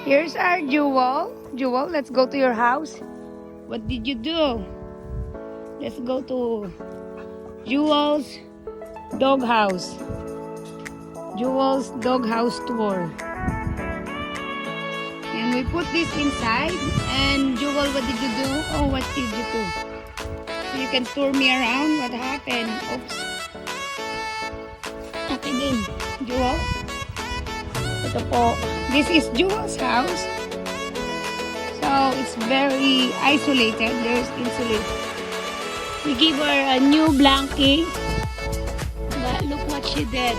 Here's our Jewel. Jewel, let's go to your house. What did you do? Let's go to Jewel's doghouse. Jewel's doghouse tour. And we put this inside. And Jewel, what did you do? Oh, what did you do? So you can tour me around. What happened? Oops. Okay din. Jewel. Ito po. This is Jewel's house. So it's very isolated. There's insulation. We give her a new blankie. But look what she did.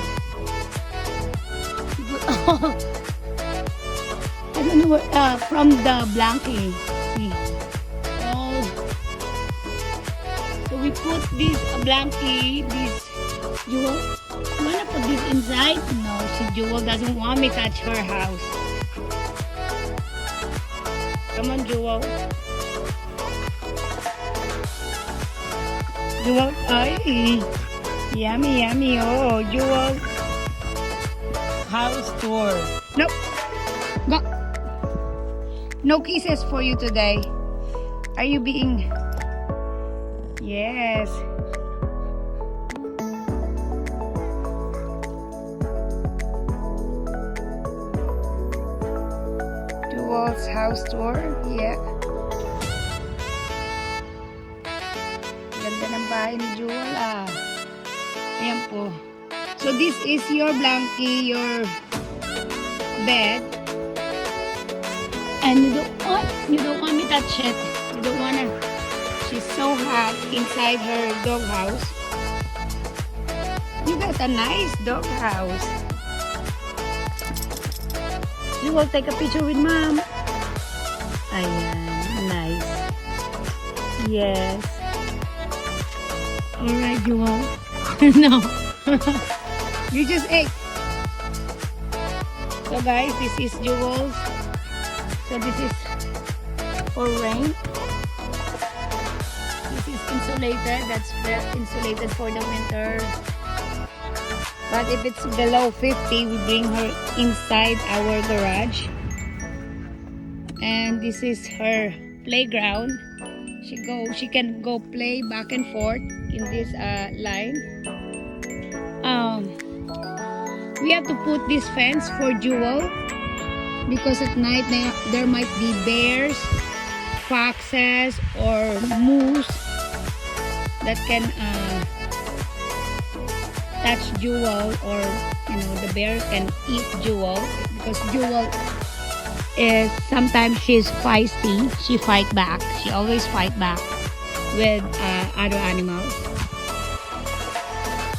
I don't know where, from the blankie. See. Oh. So we put this blankie, this Jewel. You wanna put this inside? No, Jewel doesn't want me to touch her house. Come on, Jewel. Jewel, ay, yummy, yummy. Oh, Jewel house tour. Nope. Go. No kisses for you today. Are you being... Yes. Jewel's house tour. Yeah. Ganda ng bahay ni Jewel ah. Ayan po. So this is your blankie, your bed. And you don't want me to touch it. You don't wanna. She's so hot inside her doghouse. You got a nice doghouse. You will take a picture with mom. Ayan, nice. Yes. Alright, you won't. No. You just ate. So guys, this is Jewel's. So this is for rain. This is insulated. That's insulated for the winter. But if it's below 50, we bring her inside our garage. And this is her playground. She can go play back and forth in this line. We have to put this fence for Jewel because at night there might be bears, foxes, or moose that can touch Jewel, or the bear can eat Jewel, because Jewel is sometimes she's feisty. She fight back. She always fight back with other animals.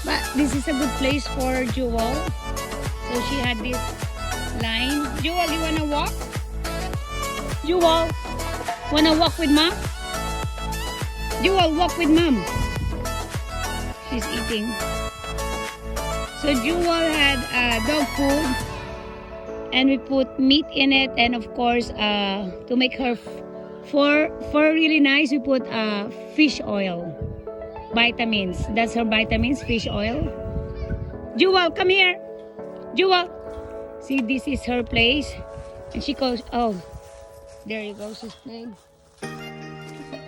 But this is a good place for Jewel. So she had this line. Jewel, you wanna walk? Jewel, wanna walk with mom? Jewel, walk with mom. She's eating. So Jewel had dog food, and we put meat in it, and of course to make her for really nice, we put fish oil, vitamins. That's her vitamins, fish oil. Jewel, come here. Jewel, see, this is her place, and she goes, oh, there you go, she's playing.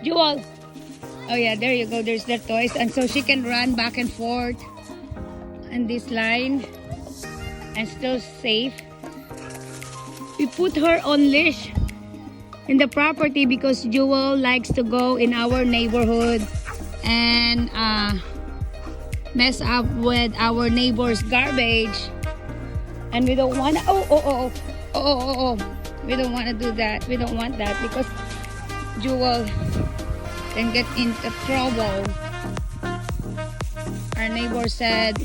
Jewel, oh yeah, there you go, there's their toys, and so she can run back and forth on this line and still safe. We put her on leash in the property because Jewel likes to go in our neighborhood and mess up with our neighbor's garbage, and we don't want to. We don't want to do that. We don't want that because Jewel can get into trouble. Our neighbor said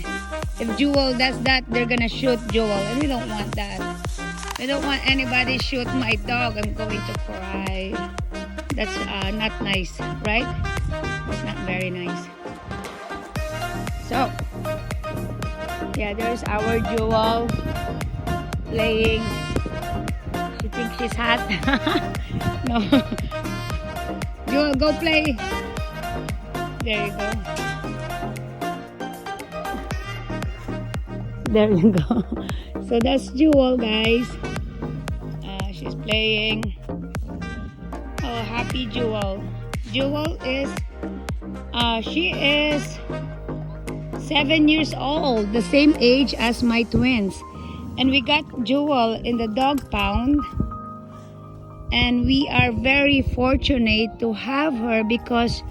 if Jewel does that, they're gonna shoot Jewel, and we don't want that. We don't want anybody shoot my dog. I'm going to cry. That's not nice, right? It's not very nice. So, yeah, there's our Jewel playing. She thinks she's hot. No. Jewel, go play. There you go. There you go. So that's Jewel, guys. she's playing. Oh, happy Jewel. Jewel is, she is 7 years old, the same age as my twins. And we got Jewel in the dog pound. And we are very fortunate to have her because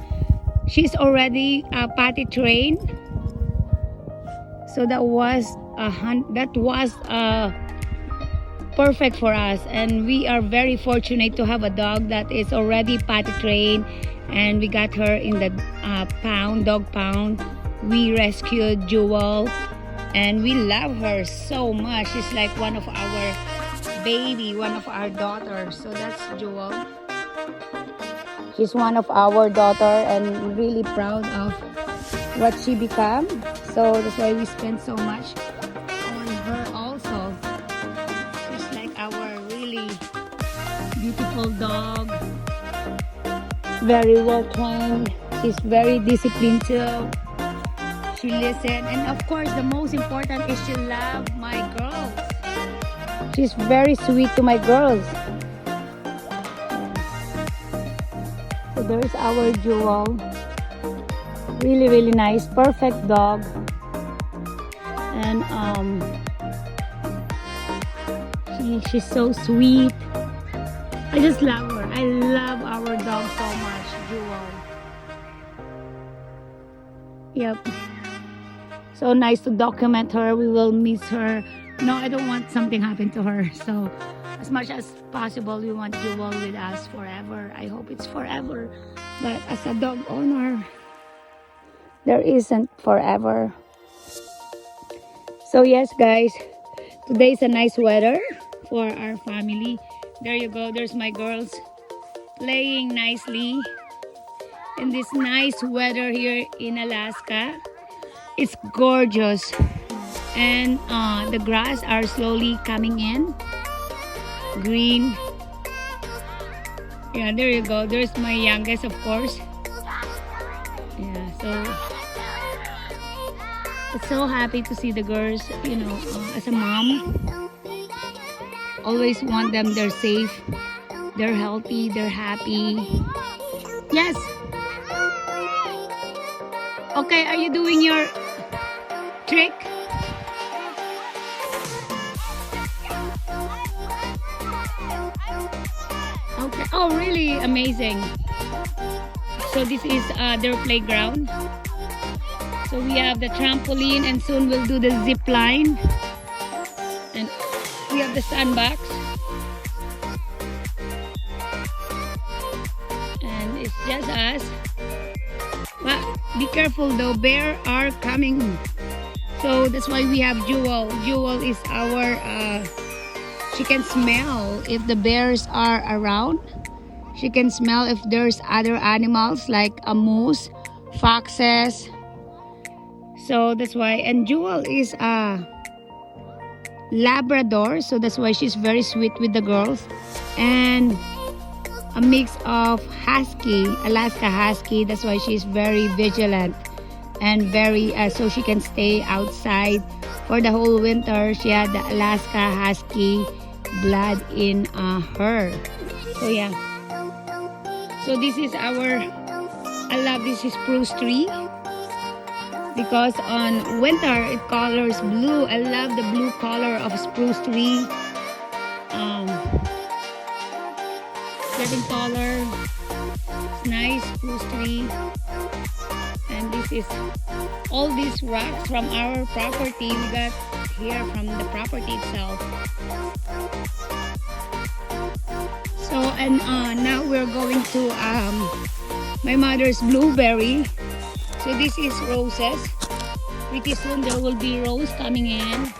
she's already potty trained. So that was perfect for us, and we are very fortunate to have a dog that is already potty trained. And we got her in the dog pound. We rescued Jewel, and we love her so much. She's like one of our baby, one of our daughters. So that's Jewel. She's one of our daughter, and really proud of what she become. So that's why we spend so much on her also. She's like our really beautiful dog. Very well trained. She's very disciplined too. She listens, and of course the most important is she loves my girls. She's very sweet to my girls. So there's our Jewel. Really, really nice, perfect dog. And she's so sweet. I just love her. I love our dog so much, Jewel. Yep. So nice to document her. We will miss her. No, I don't want something happen to her. So as much as possible, we want Jewel with us forever. I hope it's forever. But as a dog owner, there isn't forever. So yes, guys, today's a nice weather for our family. There you go. There's my girls playing nicely in this nice weather here in Alaska. It's gorgeous, and the grass are slowly coming in green. Yeah, there you go. There's my youngest, of course. Yeah, so it's so happy to see the girls, you know, as a mom. Always want them, they're safe, they're healthy, they're happy. Yes. Okay, are you doing your trick? Okay. Oh, really? Amazing. So this is their playground. So we have the trampoline, and soon we'll do the zip line. And we have the sandbox. And it's just us. But be careful though, bears are coming. So that's why we have Jewel. Jewel is our, she can smell if the bears are around. She can smell if there's other animals like a moose, foxes. So that's why, and Jewel is a Labrador, so that's why she's very sweet with the girls. And a mix of Husky, Alaska Husky, that's why she's very vigilant and very, so she can stay outside for the whole winter. She had the Alaska Husky blood in her. So yeah. So this is our, I love this spruce tree because on winter it colors blue. I love the blue color of spruce tree. Getting taller. It's nice spruce tree. And this is all these rocks from our property. We got here from the property itself. So and now we're going to my mother's blueberry. So this is roses. Pretty soon there will be rose coming in.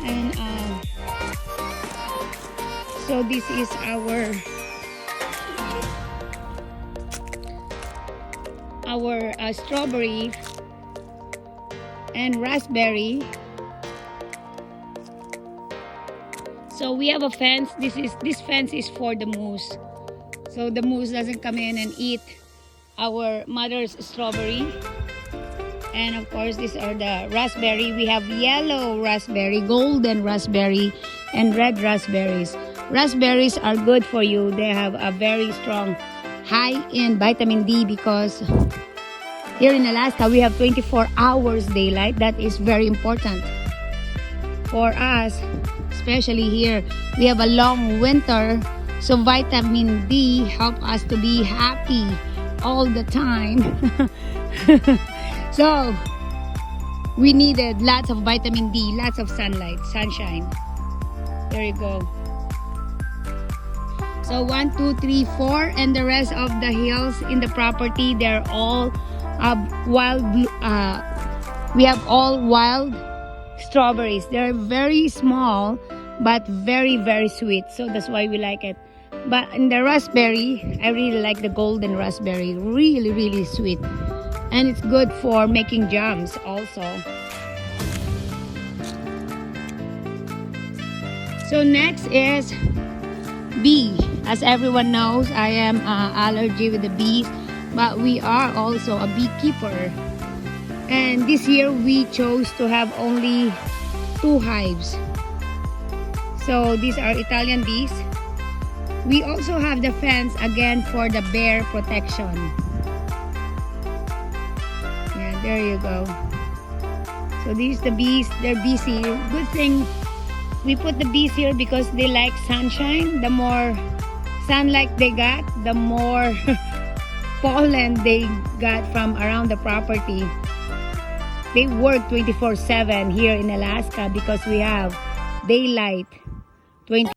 And so this is our strawberry and raspberry. So we have a fence. This fence is for the moose. So the moose doesn't come in and eat our mother's strawberry. And of course these are the raspberry. We have yellow raspberry, golden raspberry. and red raspberries. Raspberries are good for you. They have a very strong high in vitamin D because here in Alaska we have 24 hours daylight. That is very important for us, especially here. We have a long winter, so vitamin D help us to be happy all the time. So we needed lots of vitamin D, lots of sunshine. There you go. So 1, 2, 3, 4, and the rest of the hills in the property, they're all wild. We have all wild strawberries. They're very small, but very, very sweet. So that's why we like it. But in the raspberry, I really like the golden raspberry. Really, really sweet. And it's good for making jams also. So next is bee. As everyone knows, I am allergic with the bees, but we are also a beekeeper. And this year we chose to have only 2 hives. So these are Italian bees. We also have the fence again for the bear protection. Yeah, there you go. So these the bees, they're busy. Good thing we put the bees here because they like sunshine. The more sunlight they got, the more pollen they got from around the property. They work 24/7 here in Alaska because we have daylight 20.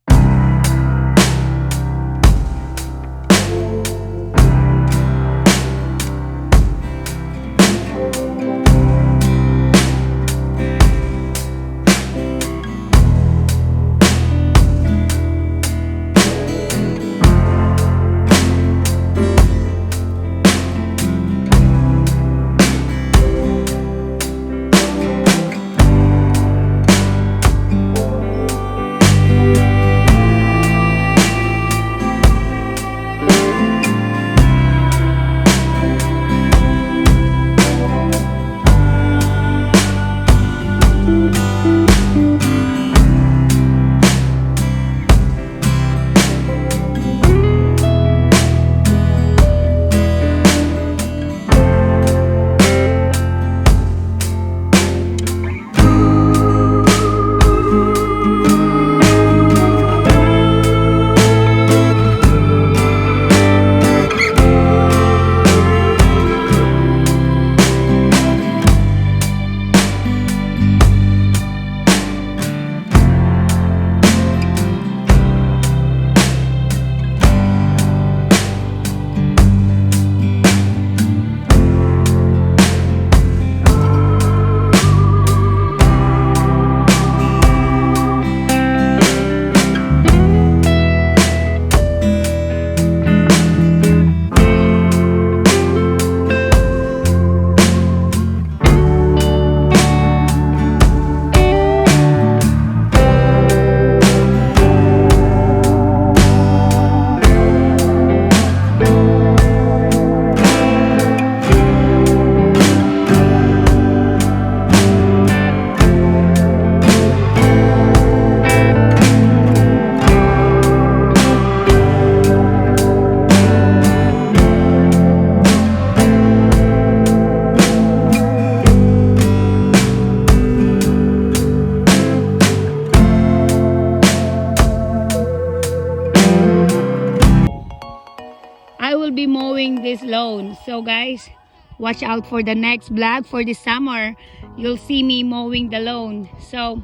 I will be mowing this lawn. So guys, watch out for the next vlog for this summer. You'll see me mowing the lawn. So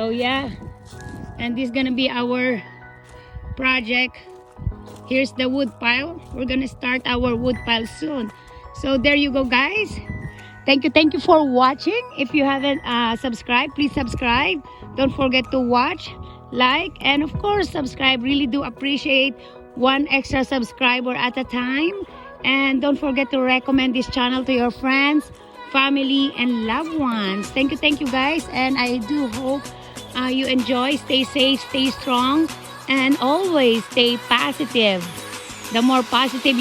yeah, and this is gonna be our project. Here's the wood pile. We're gonna start our wood pile soon. So there you go, guys. Thank you for watching. If you haven't subscribed, please subscribe. Don't forget to watch, like, and of course subscribe. Really do appreciate 1 extra subscriber at a time. And don't forget to recommend this channel to your friends, family, and loved ones. Thank you guys, and I do hope you enjoy. Stay safe, stay strong, and always stay positive. The more positive